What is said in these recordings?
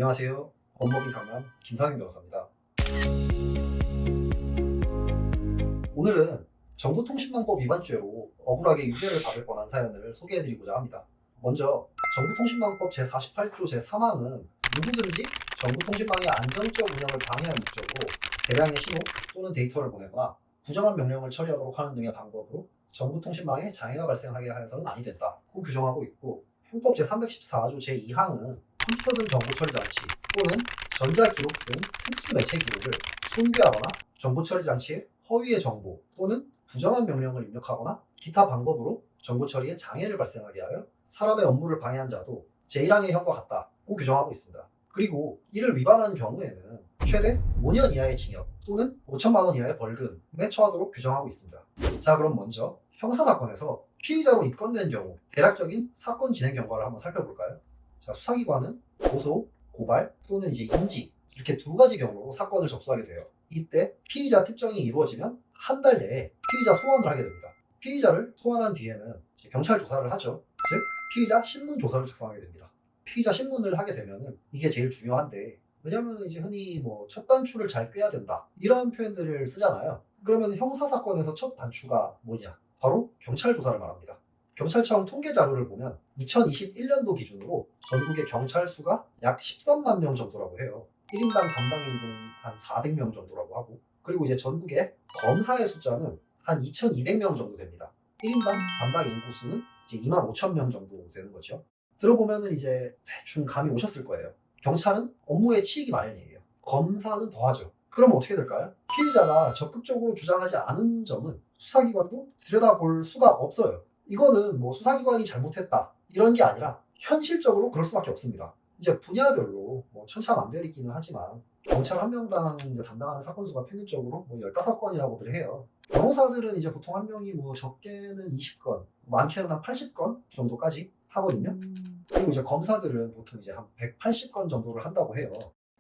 안녕하세요. 법무비 강남 김상윤 변호사입니다. 오늘은 정보통신망법 위반죄로 억울하게 유죄를 받을 뻔한 사연을 소개해드리고자 합니다. 먼저 정보통신망법 제48조 제3항은 누구든지 정보통신망의 안정적 운영을 방해할 목적으로 대량의 신호 또는 데이터를 보내거나 부정한 명령을 처리하도록 하는 등의 방법으로 정보통신망에 장애가 발생하게 하여서는 아니 된다고 규정하고 있고, 형법 제314조 제2항은 컴퓨터 등 정보 처리 장치 또는 전자기록 등 특수 매체 기록을 손괴하거나 정보 처리 장치에 허위의 정보 또는 부정한 명령을 입력하거나 기타 방법으로 정보 처리에 장애를 발생하게 하여 사람의 업무를 방해한 자도 제1항의 형과 같다고 규정하고 있습니다. 그리고 이를 위반한 경우에는 최대 5년 이하의 징역 또는 5천만 원 이하의 벌금에 처하도록 규정하고 있습니다. 자, 그럼 먼저 형사사건에서 피의자로 입건된 경우 대략적인 사건 진행 경과를 한번 살펴볼까요? 자, 수사기관은 고소, 고발 또는 이제 인지 이렇게 두 가지 경우로 사건을 접수하게 돼요. 이때 피의자 특정이 이루어지면 한 달 내에 피의자 소환을 하게 됩니다. 피의자를 소환한 뒤에는 이제 경찰 조사를 하죠. 즉 피의자 신문 조서를 작성하게 됩니다. 피의자 신문을 하게 되면은 이게 제일 중요한데, 왜냐면 이제 흔히 뭐 첫 단추를 잘 꿰야 된다 이런 표현들을 쓰잖아요. 그러면 형사사건에서 첫 단추가 뭐냐? 바로 경찰 조사를 말합니다. 경찰청 통계 자료를 보면 2021년도 기준으로 전국의 경찰 수가 약 13만 명 정도라고 해요. 1인당 담당 인구는 한 400명 정도라고 하고, 그리고 이제 전국의 검사의 숫자는 한 2,200명 정도 됩니다. 1인당 담당 인구 수는 이제 2만 5천 명 정도 되는 거죠. 들어보면은 이제 대충 감이 오셨을 거예요. 경찰은 업무에 치이기 마련이에요. 검사는 더하죠. 그럼 어떻게 될까요? 피의자가 적극적으로 주장하지 않은 점은 수사기관도 들여다볼 수가 없어요. 이거는 뭐 수사기관이 잘못했다 이런 게 아니라 현실적으로 그럴 수밖에 없습니다. 이제 분야별로 뭐 천차만별이기는 하지만 경찰 한 명당 이제 담당하는 사건 수가 평균적으로 뭐 15건이라고들 해요. 변호사들은 이제 보통 한 명이 뭐 적게는 20건, 많게는 한 80건 정도까지 하거든요. 그리고 이제 검사들은 보통 이제 한 180건 정도를 한다고 해요.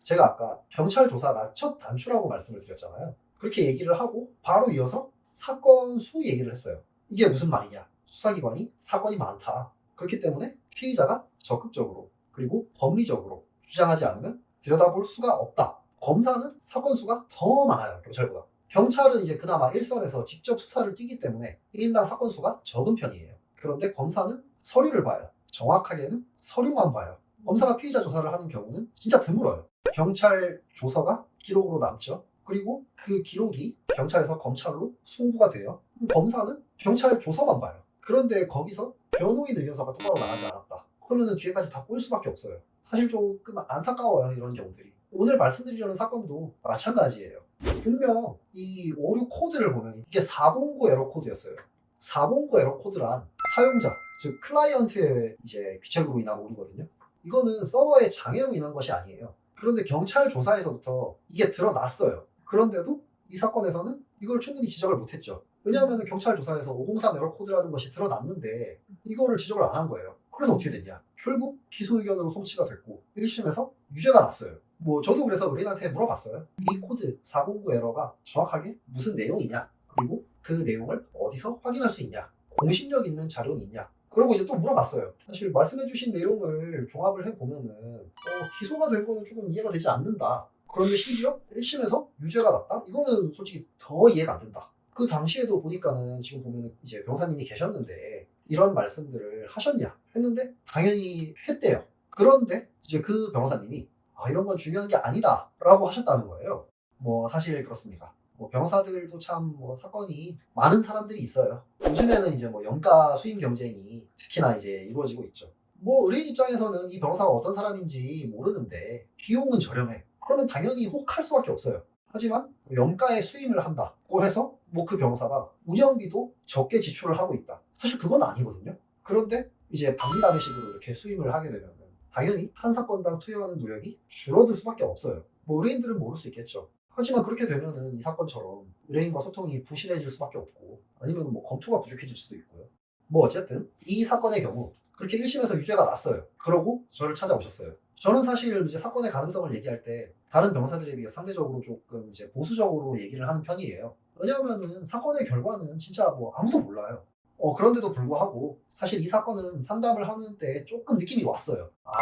제가 아까 경찰 조사가 첫 단추라고 말씀을 드렸잖아요. 그렇게 얘기를 하고 바로 이어서 사건 수 얘기를 했어요. 이게 무슨 말이냐? 수사기관이 사건이 많다. 그렇기 때문에 피의자가 적극적으로 그리고 법리적으로 주장하지 않으면 들여다볼 수가 없다. 검사는 사건 수가 더 많아요, 경찰보다. 경찰은 이제 그나마 일선에서 직접 수사를 뛰기 때문에 1인당 사건 수가 적은 편이에요. 그런데 검사는 서류를 봐요. 정확하게는 서류만 봐요. 검사가 피의자 조사를 하는 경우는 진짜 드물어요. 경찰 조서가 기록으로 남죠. 그리고 그 기록이 경찰에서 검찰로 송부가 돼요. 검사는 경찰 조서만 봐요. 그런데 거기서 변호인 의견서가 똑바로 나가지 않았다. 그러면 뒤에까지 다 꼬일 수밖에 없어요. 사실 조금 안타까워요, 이런 경우들이. 오늘 말씀드리려는 사건도 마찬가지예요. 분명 이 오류 코드를 보면 이게 409 에러 코드였어요. 409 에러 코드란 사용자, 즉 클라이언트의 이제 귀책으로 인한 오류거든요. 이거는 서버의 장애로 인한 것이 아니에요. 그런데 경찰 조사에서부터 이게 드러났어요. 그런데도 이 사건에서는 이걸 충분히 지적을 못했죠. 왜냐하면 경찰 조사에서 503 에러 코드라는 것이 드러났는데 이거를 지적을 안 한 거예요. 그래서 어떻게 됐냐? 결국 기소 의견으로 송치가 됐고 1심에서 유죄가 났어요. 뭐 저도 그래서 의뢰인한테 물어봤어요. 이 코드 409 에러가 정확하게 무슨 내용이냐? 그리고 그 내용을 어디서 확인할 수 있냐? 공신력 있는 자료는 있냐? 그러고 이제 또 물어봤어요. 사실 말씀해주신 내용을 종합을 해보면은 기소가 된 거는 조금 이해가 되지 않는다. 그런데 심지어 1심에서 유죄가 났다? 이거는 솔직히 더 이해가 안 된다. 그 당시에도 보니까는 지금 보면은 이제 변호사님이 계셨는데 이런 말씀들을 하셨냐 했는데 당연히 했대요. 그런데 이제 그 변호사님이 이런 건 중요한 게 아니다 라고 하셨다는 거예요. 뭐 사실 그렇습니다. 뭐 변호사들도 참 뭐 사건이 많은 사람들이 있어요. 요즘에는 이제 뭐 영가 수임 경쟁이 특히나 이제 이루어지고 있죠. 뭐 의뢰인 입장에서는 이 변호사가 어떤 사람인지 모르는데 비용은 저렴해. 그러면 당연히 혹할 수밖에 없어요. 하지만 영가에 수임을 한다고 해서 뭐 그 변호사가 운영비도 적게 지출을 하고 있다. 사실 그건 아니거든요. 그런데 이제 박리담회식으로 이렇게 수임을 하게 되면 당연히 한 사건당 투여하는 노력이 줄어들 수밖에 없어요. 뭐 의뢰인들은 모를 수 있겠죠. 하지만 그렇게 되면은 이 사건처럼 의뢰인과 소통이 부실해질 수밖에 없고 아니면 뭐 검토가 부족해질 수도 있고요. 뭐 어쨌든 이 사건의 경우 그렇게 1심에서 유죄가 났어요. 그러고 저를 찾아오셨어요. 저는 사실 이제 사건의 가능성을 얘기할 때 다른 변호사들에 비해 상대적으로 조금 이제 보수적으로 얘기를 하는 편이에요. 왜냐하면은 사건의 결과는 진짜 뭐 아무도 몰라요. 그런데도 불구하고 사실 이 사건은 상담을 하는데 조금 느낌이 왔어요. 아,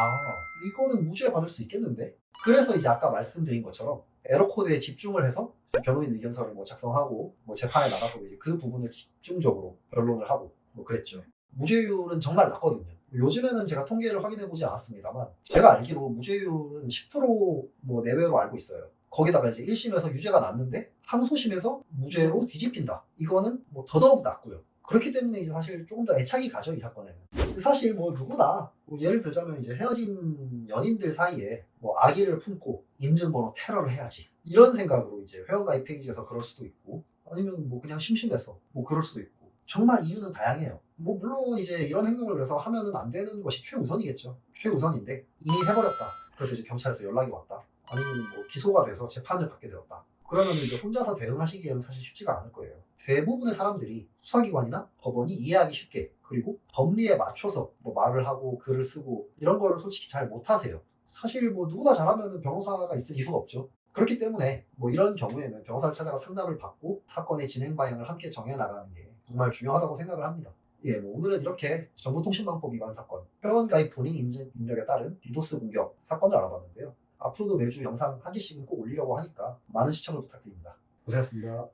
이거는 무죄 받을 수 있겠는데? 그래서 이제 아까 말씀드린 것처럼 에러 코드에 집중을 해서 변호인 의견서를 뭐 작성하고 뭐 재판에 나가서 이제 그 부분을 집중적으로 변론을 하고 뭐 그랬죠. 무죄율은 정말 낮거든요. 요즘에는 제가 통계를 확인해 보지 않았습니다만 제가 알기로 무죄율은 10%뭐 내외로 알고 있어요. 거기다가 이제 1심에서 유죄가 났는데 항소심에서 무죄로 뒤집힌다. 이거는 뭐 더더욱 낮고요. 그렇기 때문에 이제 사실 조금 더 애착이 가죠, 이 사건에는. 사실 뭐 누구나 뭐 예를 들자면 이제 헤어진 연인들 사이에 뭐 아기를 품고 인증번호 테러를 해야지 이런 생각으로 이제 회원가입 페이지에서 그럴 수도 있고 아니면 뭐 그냥 심심해서 뭐 그럴 수도 있고 정말 이유는 다양해요. 뭐 물론 이제 이런 행동을 그래서 하면은 안 되는 것이 최우선이겠죠. 최우선인데 이미 해버렸다. 그래서 이제 경찰에서 연락이 왔다. 아니면 뭐 기소가 돼서 재판을 받게 되었다. 그러면 이제 혼자서 대응하시기에는 사실 쉽지가 않을 거예요. 대부분의 사람들이 수사기관이나 법원이 이해하기 쉽게 그리고 법리에 맞춰서 뭐 말을 하고 글을 쓰고 이런 거를 솔직히 잘 못하세요. 사실 뭐 누구나 잘하면 변호사가 있을 이유가 없죠. 그렇기 때문에 뭐 이런 경우에는 변호사를 찾아가 상담을 받고 사건의 진행 방향을 함께 정해나가는 게 정말 중요하다고 생각을 합니다. 예, 뭐 오늘은 이렇게 정보통신망법 위반 사건, 회원가입 본인 인증 능력에 따른 디도스 공격 사건을 알아봤는데요. 앞으로도 매주 영상 한 개씩은 꼭 올리려고 하니까 많은 시청을 부탁드립니다. 고생하셨습니다.